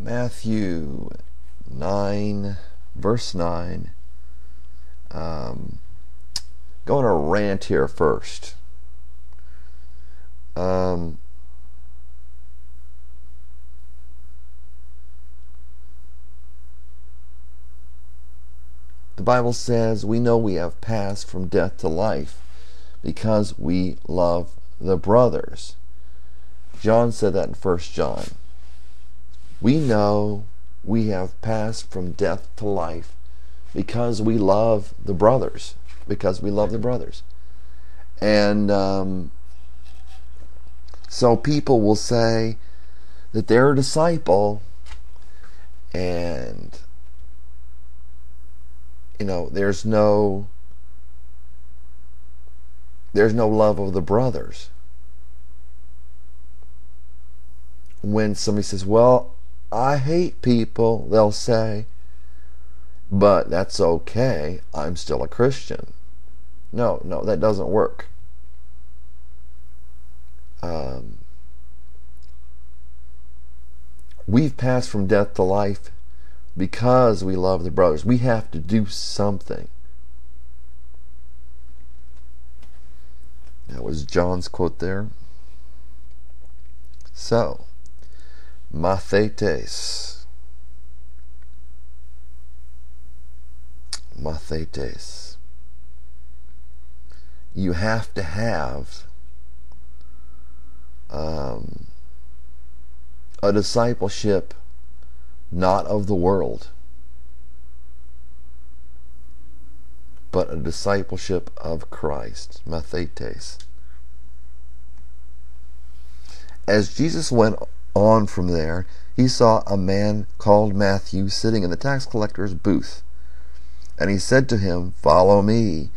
Matthew 9, verse 9. Going to rant here first. The Bible says we know we have passed from death to life because we love the brothers. John said that in 1 John. We know we have passed from death to life because we love the brothers. Because we love the brothers. And so people will say that they're a disciple and there's no love of the brothers. When somebody says, well, I hate people, they'll say, but that's okay, I'm still a Christian. No, that doesn't work. We've passed from death to life because we love the brothers. We have to do something. That was John's quote there. So, mathetes. Mathetes. You have to have a discipleship not of the world, but a discipleship of Christ. Mathetes. As Jesus went on from there, he saw a man called Matthew sitting in the tax collector's booth. And he said to him, "Follow me."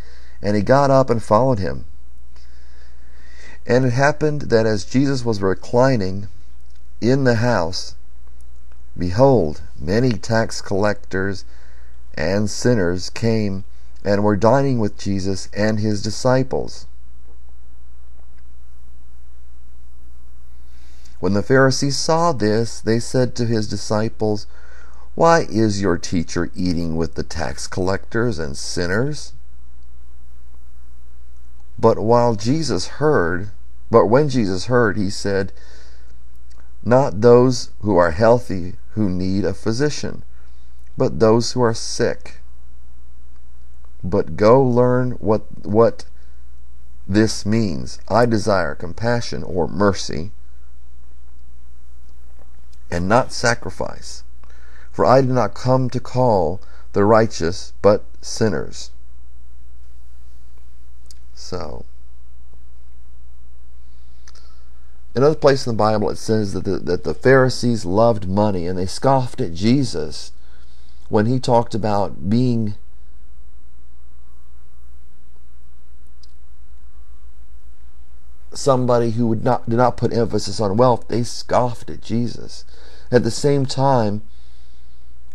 And he got up and followed him. And it happened that as Jesus was reclining in the house, behold, many tax collectors and sinners came and were dining with Jesus and his disciples. When the Pharisees saw this, they said to his disciples, "Why is your teacher eating with the tax collectors and sinners?" But when Jesus heard, he said, "Not those who are healthy who need a physician, but those who are sick. But go learn what this means. I desire compassion," or mercy, "and not sacrifice. For I did not come to call the righteous, but sinners." So, another place in the Bible it says that the Pharisees loved money, and they scoffed at Jesus when he talked about being somebody who did not put emphasis on wealth. They scoffed at Jesus. At the same time,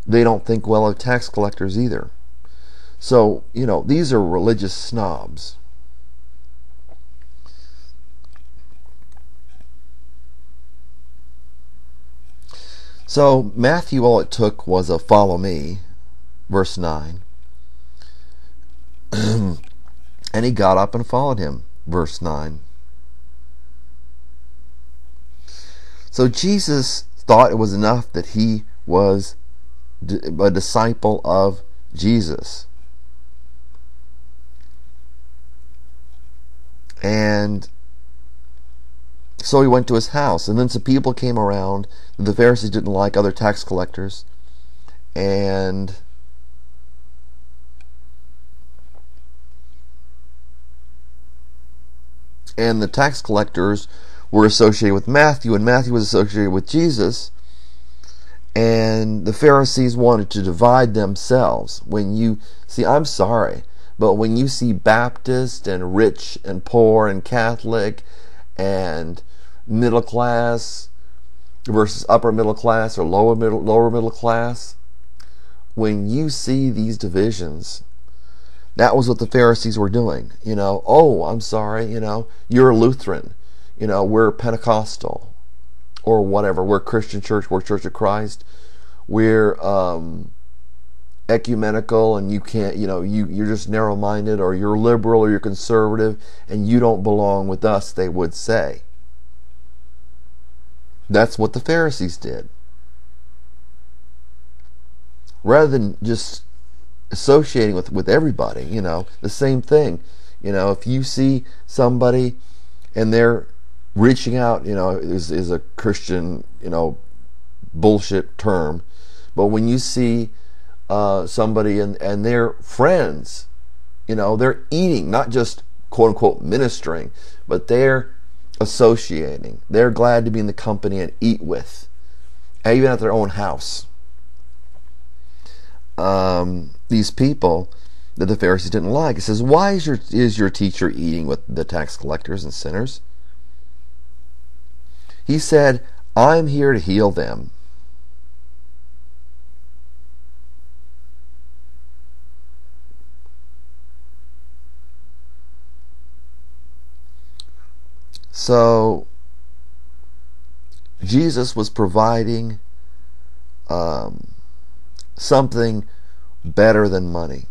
they don't think well of tax collectors either. So, these are religious snobs. So Matthew, all it took was a "follow me," verse 9. And he got up and followed him, verse 9. So Jesus thought it was enough that he was a disciple of Jesus. And so he went to his house, and then some people came around. The Pharisees didn't like, other tax collectors, and the tax collectors were associated with Matthew, and Matthew was associated with Jesus, and the Pharisees wanted to divide themselves. I'm sorry, but when you see Baptist and rich and poor and Catholic and middle class versus upper middle class or lower middle class, when you see these divisions, that was what the Pharisees were doing. Oh, I'm sorry, you're a Lutheran, we're Pentecostal. or whatever. We're a Christian church, we're Church of Christ, we're ecumenical, and you can't, you're just narrow-minded, or you're liberal, or you're conservative, and you don't belong with us, they would say. That's what the Pharisees did. Rather than just associating with everybody, the same thing. If you see somebody and they're reaching out, is a Christian, bullshit term, but when you see somebody and their friends, they're eating, not just quote unquote ministering, but they're associating. They're glad to be in the company and eat with, even at their own house. These people that the Pharisees didn't like. It says, why is your teacher eating with the tax collectors and sinners? He said, I'm here to heal them. So Jesus was providing something better than money.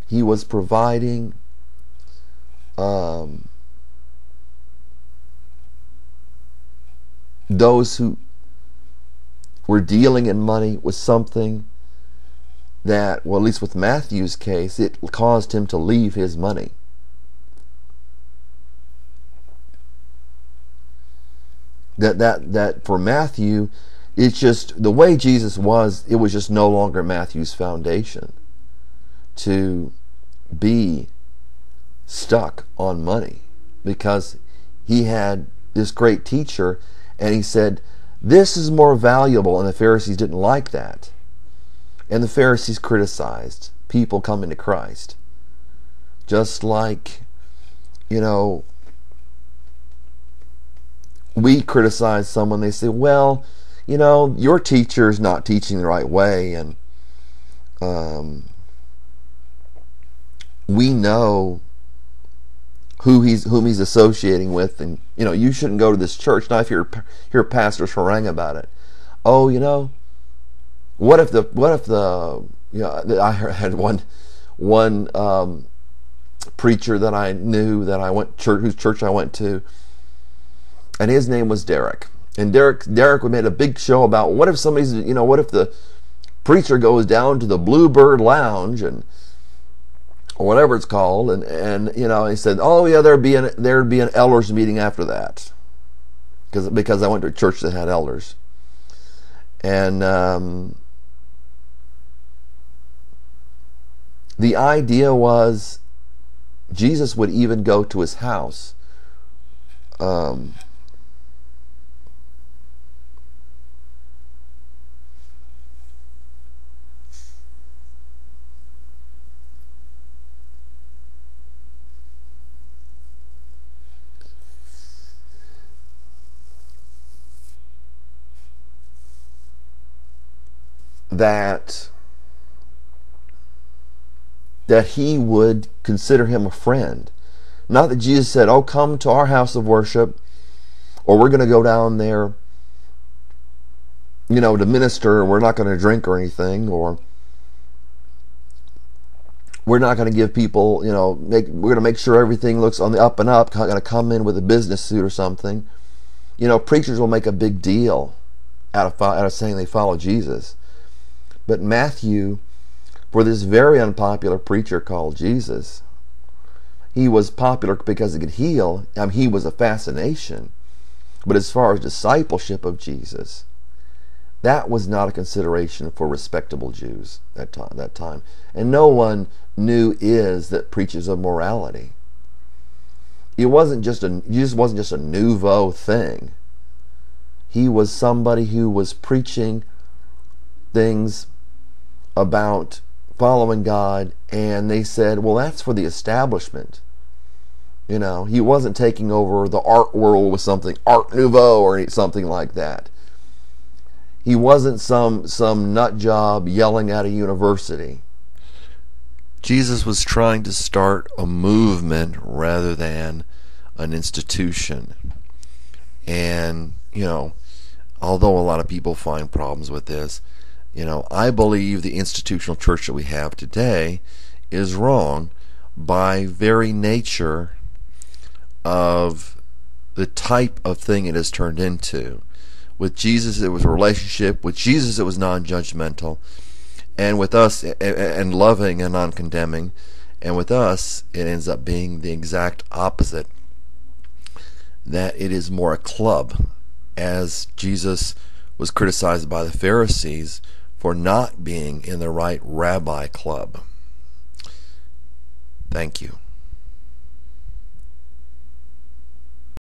He was providing those who were dealing in money with something that, well, at least with Matthew's case, it caused him to leave his money. That for Matthew, it's just the way Jesus was, it was just no longer Matthew's foundation to be stuck on money, because he had this great teacher and he said, this is more valuable, and the Pharisees didn't like that. And the Pharisees criticized people coming to Christ. Just like, we criticize someone, they say, well, your teacher is not teaching the right way, and we know whom he's associating with, and you shouldn't go to this church. Now, if you hear pastors harangue about it, what if the I had one preacher that I knew that whose church I went to, and his name was Derek. And Derek made a big show about what if the preacher goes down to the Bluebird Lounge or whatever it's called, and he said, oh yeah, there'd be an elders meeting after that, because I went to a church that had elders, and the idea was Jesus would even go to his house. That he would consider him a friend. Not that Jesus said, oh, come to our house of worship, or we're going to go down there, to minister, we're not going to drink or anything, or we're not going to give people, we're going to make sure everything looks on the up and up, going to come in with a business suit or something. Preachers will make a big deal out of saying they follow Jesus. But Matthew, for this very unpopular preacher called Jesus, he was popular because he could heal. He was a fascination. But as far as discipleship of Jesus, that was not a consideration for respectable Jews at that time. And no one knew that preaches of morality. Jesus wasn't just a nouveau thing. He was somebody who was preaching things about following God, and they said, well, that's for the establishment. He wasn't taking over the art world with something Art Nouveau or something like that. He wasn't some nut job yelling at a university. Jesus was trying to start a movement rather than an institution. And, although a lot of people find problems with this, I believe the institutional church that we have today is wrong by very nature of the type of thing it has turned into. With Jesus, it was a relationship. With Jesus, it was non-judgmental. And with us, and loving and non-condemning. And with us, it ends up being the exact opposite. That it is more a club, as Jesus was criticized by the Pharisees for not being in the right rabbi club. Thank you.